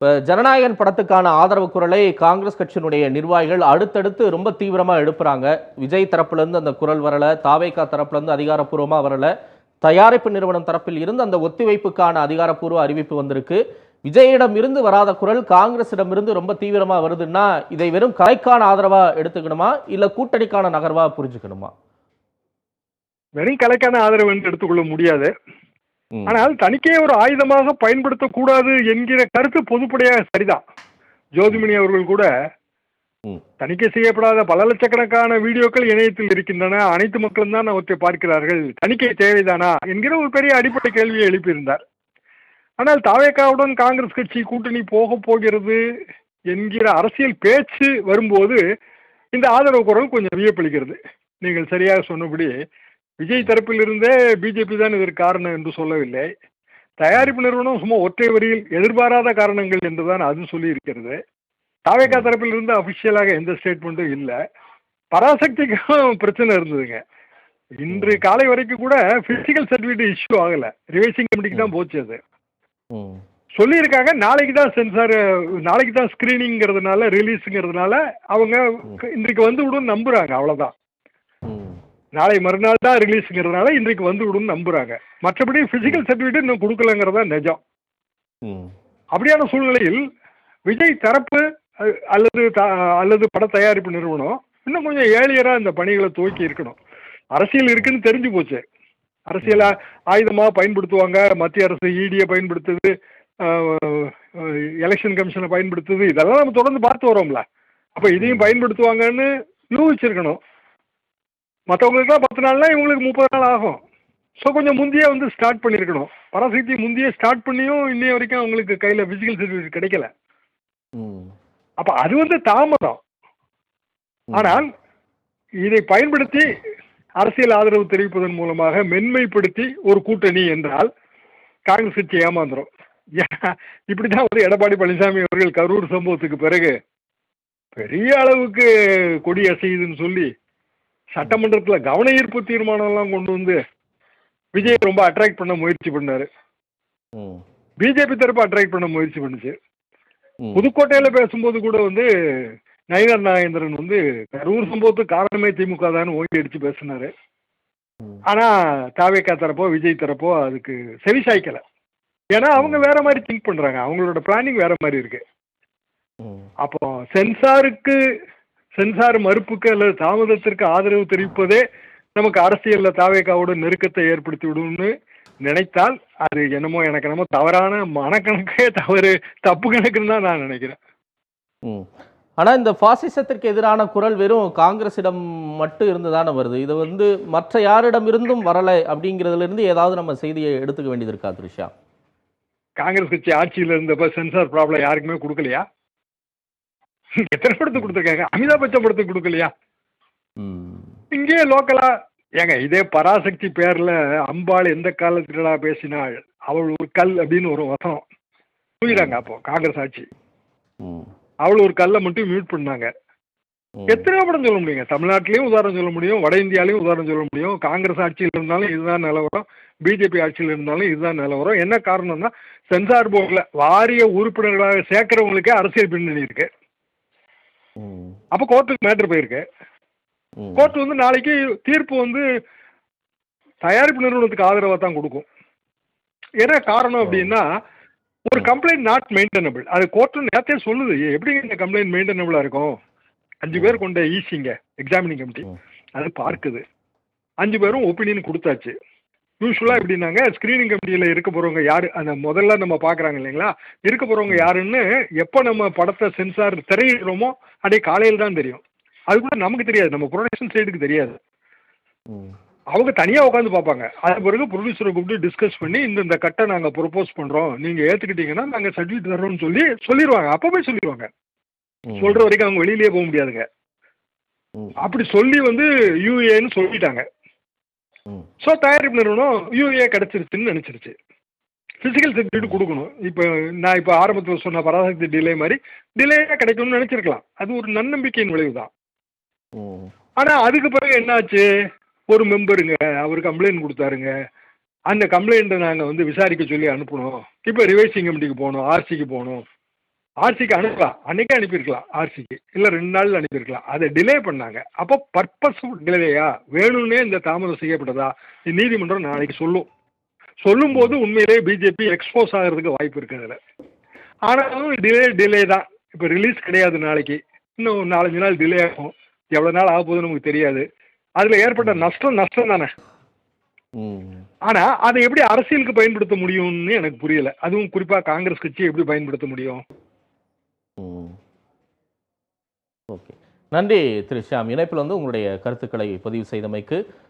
இப்ப ஜனநாயகன் படத்துக்கான ஆதரவு குரலை காங்கிரஸ் கட்சியினுடைய நிர்வாகிகள் அடுத்தடுத்து ரொம்ப தீவிரமா எழுப்புறாங்க. விஜய் தரப்புல இருந்து அந்த குரல் வரல, தாவேகா தரப்புல இருந்து அதிகாரப்பூர்வமா வரல. தயாரிப்பு நிறுவனம் தரப்பில் இருந்து அந்த ஒத்திவைப்புக்கான அதிகாரப்பூர்வ அறிவிப்பு வந்திருக்கு. விஜயிடம் இருந்து வராத குரல் காங்கிரசிடம் இருந்து ரொம்ப தீவிரமா வருதுன்னா இதை வெறும் கலைக்கான ஆதரவா எடுத்துக்கணுமா இல்ல கூட்டணிக்கான நகர்வா புரிஞ்சுக்கணுமா? வெறும் கலைக்கான ஆதரவு என்று எடுத்துக்கொள்ள முடியாது. ம், ஆனால் தணிக்கையை ஒரு ஆயுதமாக பயன்படுத்தக்கூடாது என்கிற கருத்து பொதுப்படையாக சரிதான். ஜோதிமணி அவர்கள் கூட ம், தணிக்கை செய்யப்படாத பல லட்சக்கணக்கான வீடியோக்கள் இணையத்தில் இருக்கின்றன, அனைத்து மக்களும் தான் அவற்றை பார்க்கிறார்கள், தணிக்கை தேவைதானா என்கிற ஒரு பெரிய அடிப்படை கேள்வியை எழுப்பியிருந்தார். ஆனால் தாவேகாவுடன் காங்கிரஸ் கட்சி கூட்டணி போக போகிறது என்கிற அரசியல் பேச்சு வரும்போது இந்த ஆதரவு குரல் கொஞ்சம் வியப்பளிக்கிறது. நீங்கள் சரியாக சொன்னபடி விஜய் தரப்பில் இருந்தே பிஜேபி தான் இதற்கு காரணம் என்று சொல்லவில்லை. தயாரிப்பு நிறுவனம் சும்மா ஒற்றை வரியில் எதிர்பாராத காரணங்கள் என்றுதான் அது சொல்லி இருக்கிறது. தாவேகா ம், தரப்பில் இருந்து அபிஷியலாக எந்த ஸ்டேட்மெண்ட்டும் இல்லை. பராசக்திக்கும் பிரச்சனை இருந்ததுங்க. இன்று ம், காலை வரைக்கும் கூட பிசிக்கல் சர்டிஃபிகேட் இஷ்யூ ஆகல, ரிவைசிங் கமிட்டிக்கு ம், தான் போச்சு. அது ம், சொல்லியிருக்காங்க நாளைக்கு தான் சென்சார், நாளைக்கு தான் ஸ்கிரீனிங்கிறதுனால ரிலீஸுங்கிறதுனால அவங்க ம், இன்றைக்கு வந்து விடும் நம்புறாங்க, அவ்வளவுதான். ம், நாளை மறுநாள் தான் ரிலீஸுங்கிறதுனால இன்றைக்கு வந்து விடும் நம்புறாங்க. மற்றபடி ம், பிசிக்கல் சர்டிஃபிகேட் இன்னும் கொடுக்கலங்கிறதா நிஜம். ம், அப்படியான சூழ்நிலையில் விஜய் தரப்பு அல்லது பட தயாரிப்பு நிறுவனம் இன்னும் கொஞ்சம் ஏழியரா இந்த பணிகளை துவக்கி இருக்கணும். அரசியல் இருக்குன்னு தெரிஞ்சு போச்சு. அரசியல ம், ஆயுதமா பயன்படுத்துவாங்க. மத்திய அரசு இடியை பயன்படுத்துது, எலெக்ஷன் கமிஷனை பயன்படுத்துது, இதெல்லாம் நம்ம தொடர்ந்து பார்த்து வரோம்ல. அப்ப இதையும் ம், பயன்படுத்துவாங்கன்னு யூகிச்சிருக்கணும். மற்றவங்களுக்கு தான் 10 நாள்னா இவங்களுக்கு 30 நாள் ஆகும். ஸோ கொஞ்சம் முந்தையே வந்து ஸ்டார்ட் பண்ணியிருக்கணும். பராசக்தி முந்தையே ஸ்டார்ட் பண்ணியும் இன்னைய வரைக்கும் அவங்களுக்கு கையில் ஃபிசிக்கல் சர்டிஃபிகேட் கிடைக்கல. ம், அப்போ அது வந்து தாமதம். ஆனால் இதை பயன்படுத்தி அரசியல் ஆதரவு தெரிவிப்பதன் மூலமாக மென்மைப்படுத்தி ஒரு கூட்டணி என்றால் காங்கிரஸ் கட்சி ஏமாந்துரும். இப்படிதான் வந்து எடப்பாடி பழனிசாமி அவர்கள் கரூர் சம்பவத்துக்கு பிறகு பெரிய அளவுக்கு கொடி அசையுதுன்னு சொல்லி சட்டமன்றத்தில் கவன ஈர்ப்பு தீர்மானம் எல்லாம் கொண்டு வந்து விஜய் ரொம்ப அட்ராக்ட் பண்ண முயற்சி பண்ணாரு. ம், பிஜேபி தரப்பு அட்ராக்ட் பண்ண முயற்சி பண்ணுச்சு. ம், புதுக்கோட்டையில பேசும்போது கூட வந்து நயினார் நாகேந்திரன் வந்து கரூர் சம்பவத்துக்கு காரணமே திமுக தான் ஓங்கி அடிச்சு பேசினாரு. ம், ஆனா தாவேகா தரப்போ விஜய் தரப்போ அதுக்கு செவி சாய்க்கல. ஏன்னா அவங்க ம், வேற மாதிரி திங்க் பண்றாங்க, அவங்களோட பிளானிங் வேற மாதிரி இருக்கு. ம், அப்போ சென்சார் மறுப்புக்கு அல்லது தாமதத்திற்கு ஆதரவு தெரிவிப்பதே நமக்கு அரசியல்ல தாவேகாவோட நெருக்கத்தை ஏற்படுத்தி விடும்னு நினைத்தால் அது எனக்கு தவறான மனக்கணக்கே தப்பு கணக்குன்னு தான் நான் நினைக்கிறேன். ம். ஆனா இந்த பாசிசத்திற்கு எதிரான குரல் வெறும் காங்கிரசிடம் மட்டும் இருந்து தானே வருது. இது வந்து மற்ற யாரிடம் இருந்தும் வரலை அப்படிங்கிறதுல இருந்து ஏதாவது நம்ம செய்தியை எடுத்துக்க வேண்டியது இருக்கா த்ரிஷா? காங்கிரஸ் கட்சி ஆட்சியில் இருந்தப்ப சென்சார் ப்ராப்ளம் யாருக்குமே கொடுக்கலையா? எத்தனை படத்துக்கு கொடுத்துருக்காங்க? அமிதாப் பச்சன் படத்துக்கு கொடுக்கலையா? ம், இங்கேயே லோக்கலா ஏங்க இதே பராசக்தி பேர்ல அம்பாள் எந்த காலத்துலடா பேசினாள், அவள் ஒரு கல் அப்படின்னு ஒரு வசனம் தூயிறாங்க. ம், அப்போ காங்கிரஸ் ஆட்சி ம், அவள் ஒரு கல்லை மட்டும் மியூட் பண்ணாங்க. ம், எத்தனையோ படம் சொல்ல முடியுங்க. தமிழ்நாட்டிலையும் உதாரணம் சொல்ல முடியும், வட இந்தியாலையும் உதாரணம் சொல்ல முடியும். காங்கிரஸ் ஆட்சியில் இருந்தாலும் இதுதான் நிலவரம், பிஜேபி ஆட்சியில் இருந்தாலும் இதுதான் நிலவரம். என்ன காரணம்னா சென்சார் போர்டில் வாரிய உறுப்பினர்களாக சேர்க்கிறவங்களுக்கே அரசியல் பின்னணி இருக்கு. ம், அப்போ கோர்ட்டுக்கு மேட்டர் போயிருக்கு. ம், கோர்ட் வந்து நாளைக்கு தீர்ப்பு வந்து தயாரிப்பு நிறுவனத்துக்கு ஆதரவாக தான் கொடுக்கும். என்ன காரணம் ஓ, அப்படின்னா ஒரு ம், கம்ப்ளைண்ட் நாட் மெயின்டெனபிள். அது கோர்ட்டு நேரத்தே சொல்லுது, எப்படிங்க இந்த கம்ப்ளைண்ட் மெயின்டெனபிளா இருக்கும்? 5 ம், பேர் கொண்ட ஈசிங்க எக்ஸாமினிங் கமிட்டி ம், அது ம், பார்க்குது. 5 பேரும் ஒப்பீனியன் கொடுத்தாச்சு. யூஸ்வலா ம், எப்படின்னாங்க ஸ்கிரீனிங் கமிட்டியில் இருக்க போறவங்க யாரு, அந்த முதல்ல நம்ம பார்க்குறாங்க இல்லைங்களா, இருக்க போறவங்க ம், யாருன்னு எப்போ நம்ம படத்தை சென்சார் திரையிடுறோமோ அப்படியே காலையில் தான் தெரியும். அது கூட நமக்கு தெரியாது, நம்ம ப்ரொடக்ஷன் சைடுக்கு தெரியாது. ம், அவங்க தனியாக உட்காந்து பார்ப்பாங்க. அது பிறகு ப்ரொடியூசரை கூப்பிட்டு டிஸ்கஸ் பண்ணி இந்த கட்டை நாங்கள் ப்ரொப்போஸ் பண்ணுறோம், நீங்கள் ஏற்றுக்கிட்டீங்கன்னா நாங்கள் சர்டிஃபிகேட் தர்றோம்னு சொல்லிடுவாங்க. அப்போவே சொல்லிடுவாங்க. ம், சொல்கிற வரைக்கும் அவங்க வெளியிலேயே போக முடியாதுங்க. ம், அப்படி சொல்லி வந்து யூஏன்னு சொல்லிட்டாங்க. ம், ஸோ தயாரிப்பு நிறுவனம் யூஏ கிடச்சிருச்சுன்னு நினச்சிருச்சு. ஃபிசிக்கல் சர்டிஃபிகேட் கொடுக்கணும். நான் இப்போ ஆரம்பத்தில் சொன்ன பராசக்தி டிலே மாதிரி டிலேயாக கிடைக்கும்னு நினச்சிருக்கலாம். அது ஒரு நன்னம்பிக்கையின் விளைவு தான். ம், ஆனால் அதுக்கு பிறகு என்னாச்சு, ஒரு மெம்பருங்க அவர் கம்ப்ளைண்ட் கொடுத்தாருங்க, அந்த கம்ப்ளைண்ட்டை நாங்கள் வந்து விசாரிக்க சொல்லி அனுப்பணும். இப்போ ரிவைசிங் கமிட்டிக்கு போகணும், ஆர்சிக்கு போகணும். ஆர்சிக்கு அனுப்பலாம், அன்னைக்கே அனுப்பியிருக்கலாம் ஆர்சிக்கு, இல்ல 2 நாள்ல அனுப்பியிருக்கலாம். அதை டிலே பண்ணாங்க. அப்போ பர்பஸ் டிலேயா, வேணும்னே இந்த தாமதம் செய்யப்பட்டதா நீதிமன்றம் நாளைக்கு சொல்லும். சொல்லும்போது உண்மையிலேயே பிஜேபி எக்ஸ்போஸ் ஆகிறதுக்கு வாய்ப்பு இருக்கு அதுல. ஆனாலும் டிலே தான். இப்போ ரிலீஸ் கிடையாது நாளைக்கு, இன்னும் 4-5 நாள் டிலே ஆகும். எவ்வளவு நாள் ஆக போகுதுன்னு நமக்கு தெரியாது. அதுல ஏற்பட்ட நஷ்டம் தானே. ம். ஆனா அதை எப்படி அரசியலுக்கு பயன்படுத்த முடியும்னு எனக்கு புரியல. அதுவும் குறிப்பா காங்கிரஸ் கட்சி எப்படி பயன்படுத்த முடியும்? ம். ஓகே. நன்றி திரு ஷியாம். இணைப்பில் வந்து உங்களுடைய கருத்துக்களை பதிவு செய்தமைக்கு.